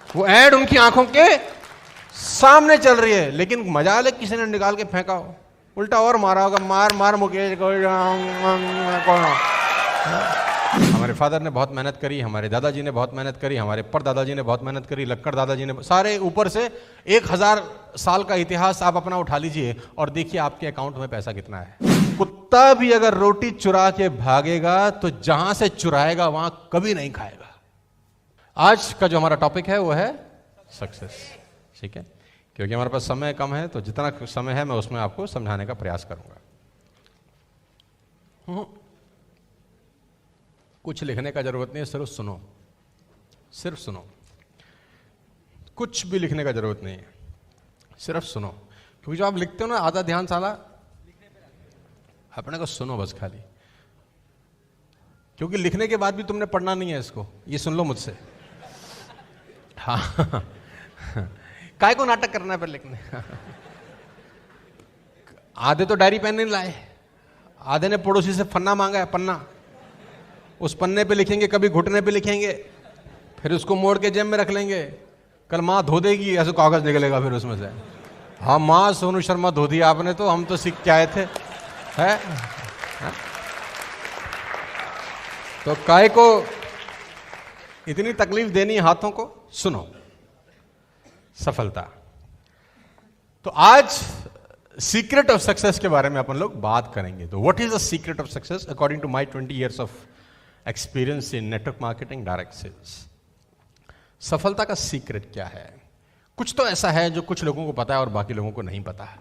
वो ऐड उनकी आंखों के सामने चल रही है, लेकिन मजाल है किसी ने निकाल के फेंका हो, उल्टा और मारा होगा, मार मार मुकेश को। हमारे फादर ने बहुत मेहनत करी, हमारे दादाजी ने बहुत मेहनत करी, हमारे परदादाजी ने बहुत मेहनत करी, लक्कड़ दादाजी ने, सारे ऊपर से 1000 साल का इतिहास आप अपना उठा लीजिए और देखिए आपके अकाउंट में पैसा कितना है। कुत्ता भी अगर रोटी चुरा के भागेगा तो जहां से चुराएगा वहां कभी नहीं खाएगा। आज का जो हमारा टॉपिक है वो है सक्सेस, ठीक है? क्योंकि हमारे पास समय कम है तो जितना समय है मैं उसमें आपको समझाने का प्रयास करूंगा। कुछ लिखने का जरूरत नहीं है, सिर्फ सुनो, सिर्फ सुनो, कुछ भी लिखने का जरूरत नहीं है, सिर्फ सुनो। क्योंकि जो आप लिखते हो ना, आधा ध्यान साला अपने को सुनो बस खाली, क्योंकि लिखने के बाद भी तुमने पढ़ना नहीं है इसको, ये सुन लो मुझसे। हाँ काय को नाटक करना है पर लिखने। आधे तो डायरी पेन नहीं लाए, आधे ने पड़ोसी से पन्ना मांगा है, पन्ना, उस पन्ने पे लिखेंगे, कभी घुटने पे लिखेंगे, फिर उसको मोड़ के जेब में रख लेंगे, कल माँ धो देगी, ऐसे कागज निकलेगा फिर उसमें से। हाँ माँ सोनू शर्मा धो दिया आपने, तो हम तो सीख के आए थे, है? तो काय को इतनी तकलीफ देनी हाथों को? सुनो, सफलता। तो आज सीक्रेट ऑफ सक्सेस के बारे में अपन लोग बात करेंगे। तो what is the secret of success according to my 20 years of experience in network marketing, direct sales. सफलता का सीक्रेट क्या है? कुछ तो ऐसा है जो कुछ लोगों को पता है और बाकी लोगों को नहीं पता है।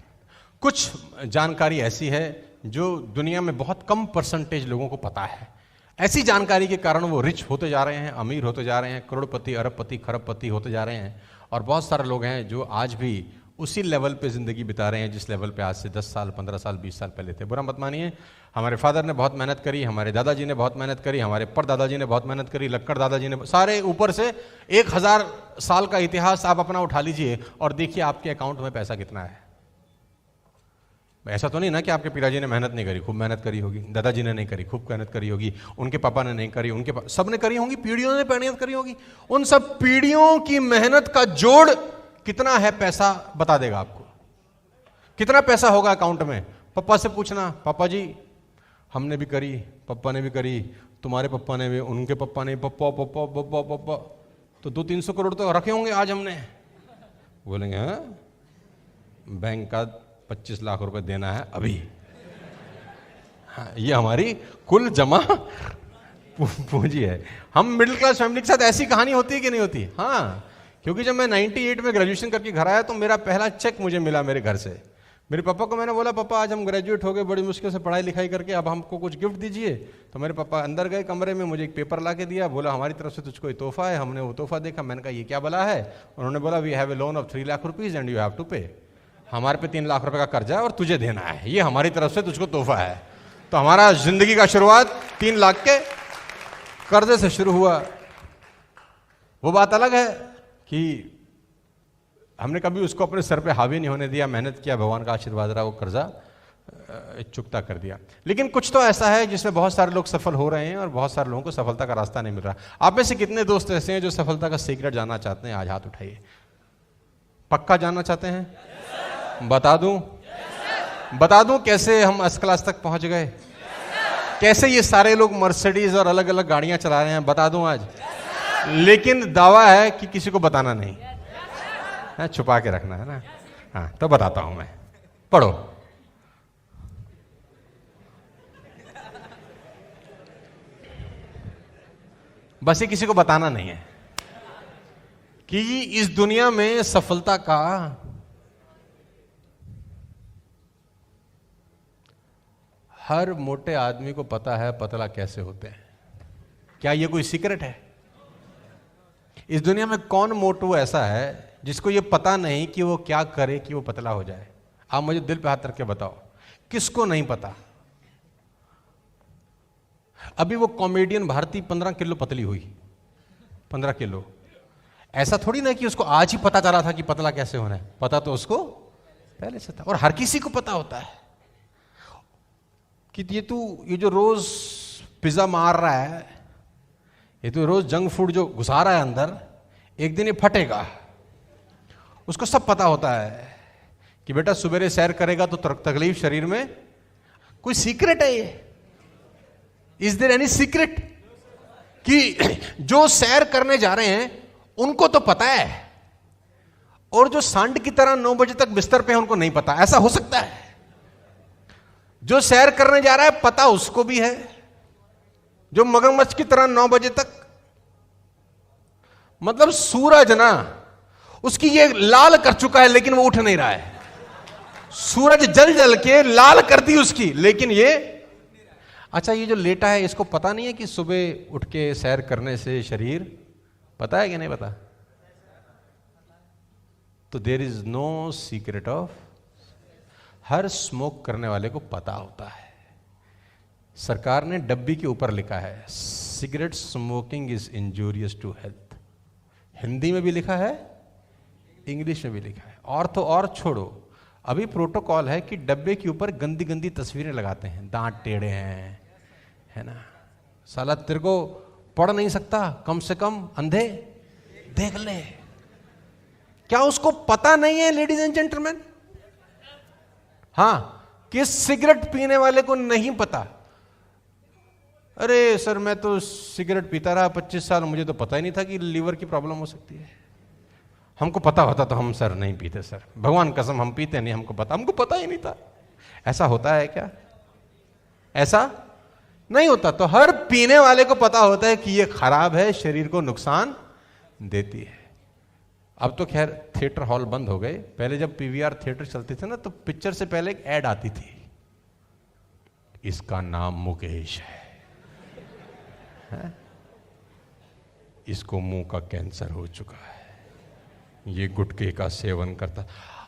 कुछ जानकारी ऐसी है जो दुनिया में बहुत कम परसेंटेज लोगों को पता है। ऐसी जानकारी के कारण वो रिच होते जा रहे हैं, अमीर होते जा रहे हैं, करोड़पति, अरबपति, खरबपति होते जा रहे हैं। और बहुत सारे लोग हैं जो आज भी उसी लेवल पे जिंदगी बिता रहे हैं जिस लेवल पे आज से 10 साल, 15 साल, 20 साल पहले थे। बुरा मत मानिए, हमारे फादर ने बहुत मेहनत करी, हमारे दादाजी ने बहुत मेहनत करी, हमारे परदादाजी ने बहुत मेहनत करी, लक्कड़ दादाजी ने, सारे ऊपर से 1000 साल का इतिहास आप अपना उठा लीजिए और देखिए आपके अकाउंट में पैसा कितना है। ऐसा तो नहीं ना कि आपके पिताजी ने मेहनत नहीं करी, खूब मेहनत करी होगी, दादाजी ने नहीं करी, खूब मेहनत करी होगी, उनके पापा ने नहीं करी, उनके सब ने करी होंगी, पीढ़ियों ने मेहनत करी होगी। उन सब पीढ़ियों की मेहनत का जोड़ कितना है पैसा बता देगा आपको। कितना पैसा होगा अकाउंट में? पापा से पूछना, पापा जी हमने भी करी, पापा ने भी करी, तुम्हारे पापा ने भी, उनके पापा ने, पप्पा पप्पा पप्पा पप्पा, तो 200-300 करोड़ तो रखे होंगे आज हमने। बोलेंगे हाँ, बैंक का 25 लाख रुपए देना है अभी। हाँ, ये हमारी कुल जमा पूंजी है। हम मिडिल क्लास फैमिली के साथ ऐसी कहानी होती है कि नहीं होती? हाँ, क्योंकि जब मैं 98 में ग्रेजुएशन करके घर आया तो मेरा पहला चेक मुझे मिला मेरे घर से। मेरे पापा को मैंने बोला, पापा आज हम ग्रेजुएट हो गए बड़ी मुश्किल से पढ़ाई लिखाई करके, अब हमको कुछ गिफ्ट दीजिए। तो मेरे पापा अंदर गए कमरे में, मुझे एक पेपर ला के दिया, बोला हमारी तरफ से तुझको तोहफा है। हमने वो तोहफा देखा, मैंने कहा ये क्या बला है? उन्होंने बोला we have a loan of 3 lakh rupees and you have to pay. हमारे पे 3 लाख रुपए का कर्जा है और तुझे देना है, ये हमारी तरफ से तुझको तोहफा है। तो हमारा जिंदगी का शुरुआत 3 लाख के कर्जे से शुरू हुआ। वो बात अलग है कि हमने कभी उसको अपने सर पे हावी नहीं होने दिया, मेहनत किया, भगवान का आशीर्वाद रहा, वो कर्जा चुकता कर दिया। लेकिन कुछ तो ऐसा है जिसमें बहुत सारे लोग सफल हो रहे हैं और बहुत सारे लोगों को सफलता का रास्ता नहीं मिल रहा। आप में से कितने दोस्त ऐसे हैं जो सफलता का सीक्रेट जानना चाहते हैं? आज हाथ उठाइए। पक्का जानना चाहते हैं? बता दूं? बता दूं कैसे हम एस क्लास तक पहुंच गए? कैसे ये सारे लोग मर्सिडीज और अलग अलग गाड़ियां चला रहे हैं? बता दूं आज? लेकिन दावा है कि किसी को बताना नहीं है, छुपा के रखना है ना। हाँ, तो बताता हूं मैं, पढ़ो। बस ये किसी को बताना नहीं है कि इस दुनिया में सफलता का हर मोटे आदमी को पता है पतला कैसे होते हैं। क्या ये कोई सीक्रेट है? इस दुनिया में कौन मोटू ऐसा है जिसको ये पता नहीं कि वो क्या करे कि वो पतला हो जाए? आप मुझे दिल पे हाथ रख के बताओ, किसको नहीं पता? अभी वो कॉमेडियन भारती 15 किलो पतली हुई, 15 किलो। ऐसा थोड़ी ना कि उसको आज ही पता चला था कि पतला कैसे होना है, पता तो उसको पहले से था। और हर किसी को पता होता है कि ये जो रोज पिज्जा मार रहा है, ये तो रोज जंक फूड जो घुसा रहा है अंदर, एक दिन ये फटेगा। उसको सब पता होता है कि बेटा सुबेरे सैर करेगा तो तकलीफ शरीर में। कोई सीक्रेट है ये? इज देयर एनी सीक्रेट कि जो सैर करने जा रहे हैं उनको तो पता है, और जो सांड की तरह 9 बजे तक बिस्तर पे है उनको नहीं पता? ऐसा हो सकता है? जो सैर करने जा रहा है पता उसको भी है, जो मगरमच्छ की तरह 9 बजे तक, मतलब सूरज ना उसकी ये लाल कर चुका है लेकिन वो उठ नहीं रहा है। सूरज जल जल के लाल कर दी उसकी, लेकिन ये अच्छा, ये जो लेटा है इसको पता नहीं है कि सुबह उठ के सैर करने से शरीर, पता है कि नहीं पता? तो there is no secret of, हर स्मोक करने वाले को पता होता है। सरकार ने डब्बी के ऊपर लिखा है cigarette smoking is injurious to health. Hindi में भी लिखा है, इंग्लिश में भी लिखा है। और तो और छोड़ो, अभी प्रोटोकॉल है कि डब्बे के ऊपर गंदी गंदी तस्वीरें लगाते हैं, दांत टेढ़े हैं, है ना। साला तेरे को पढ़ नहीं सकता, कम से कम अंधे देख ले। क्या उसको पता नहीं है लेडीज एंड जेंटलमैन? हां, कि सिगरेट पीने वाले को नहीं पता। अरे सर मैं तो सिगरेट पीता रहा 25 साल, मुझे तो पता ही नहीं था कि लीवर की प्रॉब्लम हो सकती है। हमको पता होता तो हम सर नहीं पीते सर, भगवान कसम हम पीते नहीं, हमको पता ही नहीं था। ऐसा होता है क्या? ऐसा नहीं होता। तो हर पीने वाले को पता होता है कि ये खराब है, शरीर को नुकसान देती है। अब तो खैर थिएटर हॉल बंद हो गए। पहले जब पीवीआर थिएटर चलते थे ना, तो पिक्चर से पहले एक एड आती थी, इसका नाम मुकेश है? इसको मुंह का कैंसर हो चुका है, ये गुटखे का सेवन करता।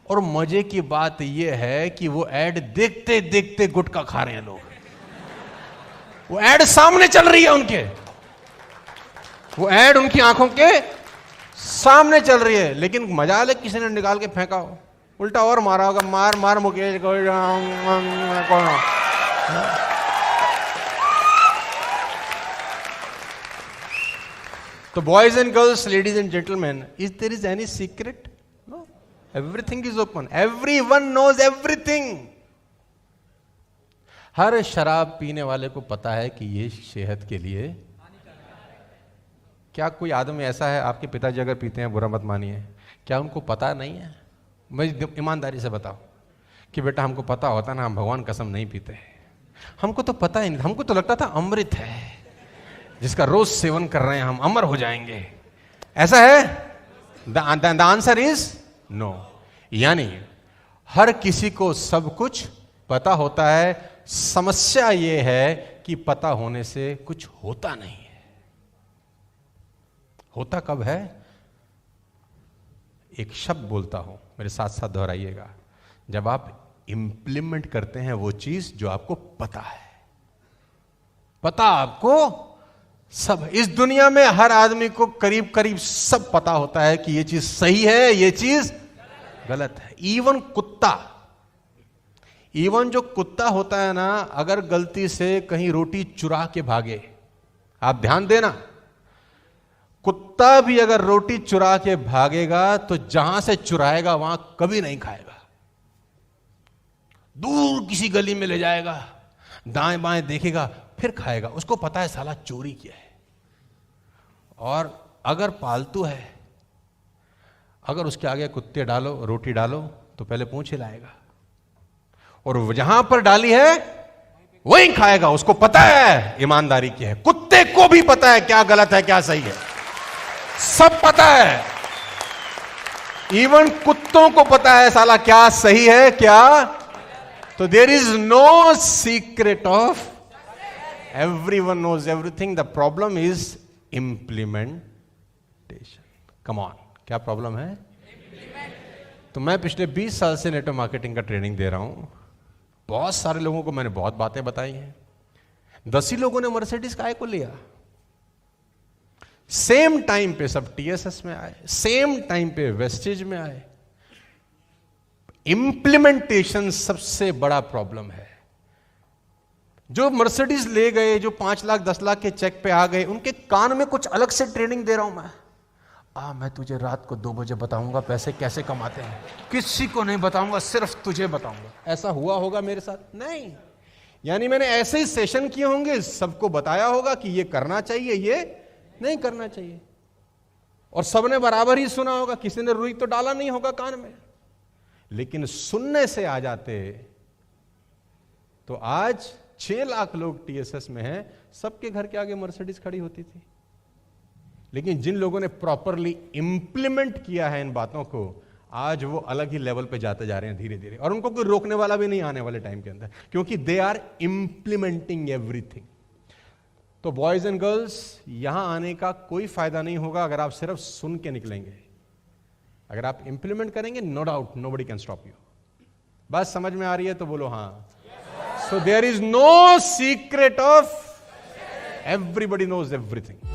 और मजे की बात यह है कि वो एड देखते देखते गुटखा खा रहे हैं लोग। वो एड सामने चल रही है उनके, वो एड उनकी आंखों के सामने चल रही है, लेकिन मजा ले किसी ने निकाल के फेंका हो, उल्टा और मारा होगा, मार मार मुकेश को। तो boys and girls, ladies and gentleman, is there is any secret? No, everything is open, everyone knows everything. हर शराब पीने वाले को पता है कि ये सेहत के लिए। क्या कोई आदमी ऐसा है, आपके पिताजी अगर पीते हैं, बुरा मत मानिए, क्या उनको पता नहीं है? मुझे ईमानदारी से बताओ कि बेटा हमको पता होता ना, हम भगवान कसम नहीं पीते। हमको तो पता ही नहीं, हमको तो लगता था अमृत है जिसका रोज सेवन कर रहे हैं हम, अमर हो जाएंगे। ऐसा है? The answer is no. यानी हर किसी को सब कुछ पता होता है, समस्या यह है कि पता होने से कुछ होता नहीं है। होता कब है? एक शब्द बोलता हूं, मेरे साथ साथ दोहराइएगा। जब आप इंप्लीमेंट करते हैं वो चीज जो आपको पता है। पता आपको सब, इस दुनिया में हर आदमी को करीब करीब सब पता होता है कि ये चीज सही है, ये चीज गलत है। इवन कुत्ता, इवन जो कुत्ता होता है ना, अगर गलती से कहीं रोटी चुरा के भागे, आप ध्यान देना, कुत्ता भी अगर रोटी चुरा के भागेगा तो जहां से चुराएगा वहां कभी नहीं खाएगा, दूर किसी गली में ले जाएगा, दाएं बाएं देखेगा, फिर खाएगा। उसको पता है साला चोरी किया है। और अगर पालतू है, अगर उसके आगे कुत्ते डालो, रोटी डालो, तो पहले पूंछ हिलाएगा, और जहां पर डाली है वहीं खाएगा। उसको पता है ईमानदारी की है। कुत्ते को भी पता है क्या गलत है क्या सही है, सब पता है। इवन कुत्तों को पता है साला क्या सही है क्या। तो there is no secret of, everyone knows everything. The problem is implementation. Come on, क्या प्रॉब्लम है? तो मैं पिछले 20 साल से नेटवर्क मार्केटिंग का ट्रेनिंग दे रहा हूं। बहुत सारे लोगों को मैंने बहुत बातें बताई हैं। 10 ही लोगों ने मर्सिडीज काय को लिया। सेम टाइम पे सब टीएसएस में आए, सेम टाइम पे वेस्टेज में आए। इंप्लीमेंटेशन सबसे बड़ा प्रॉब्लम है। जो मर्सिडीज ले गए, जो 5 लाख 10 लाख के चेक पे आ गए, उनके कान में कुछ अलग से ट्रेनिंग दे रहा हूं मैं। मैं तुझे रात को 2 बजे बताऊंगा पैसे कैसे कमाते हैं, किसी को नहीं बताऊंगा, सिर्फ तुझे बताऊंगा। ऐसा हुआ होगा मेरे साथ? नहीं। यानी मैंने ऐसे ही सेशन किए होंगे, सबको बताया होगा कि ये करना चाहिए, ये नहीं करना चाहिए, और सबने बराबर ही सुना होगा, किसी ने रुई तो डाला नहीं होगा कान में। लेकिन सुनने से आ जाते तो आज 6 लाख लोग टीएसएस में हैं, सबके घर के आगे मर्सिडीज खड़ी होती थी। लेकिन जिन लोगों ने प्रॉपरली इंप्लीमेंट किया है इन बातों को, आज वो अलग ही लेवल पे जाते जा रहे हैं धीरे धीरे, और उनको कोई रोकने वाला भी नहीं आने वाले टाइम के अंदर, क्योंकि दे आर इंप्लीमेंटिंग एवरीथिंग। तो बॉयज एंड गर्ल्स, यहां आने का कोई फायदा नहीं होगा अगर आप सिर्फ सुन के निकलेंगे। अगर आप इंप्लीमेंट करेंगे, no doubt nobody can stop you. बात समझ में आ रही है तो बोलो हां। So there is no secret of, everybody knows everything.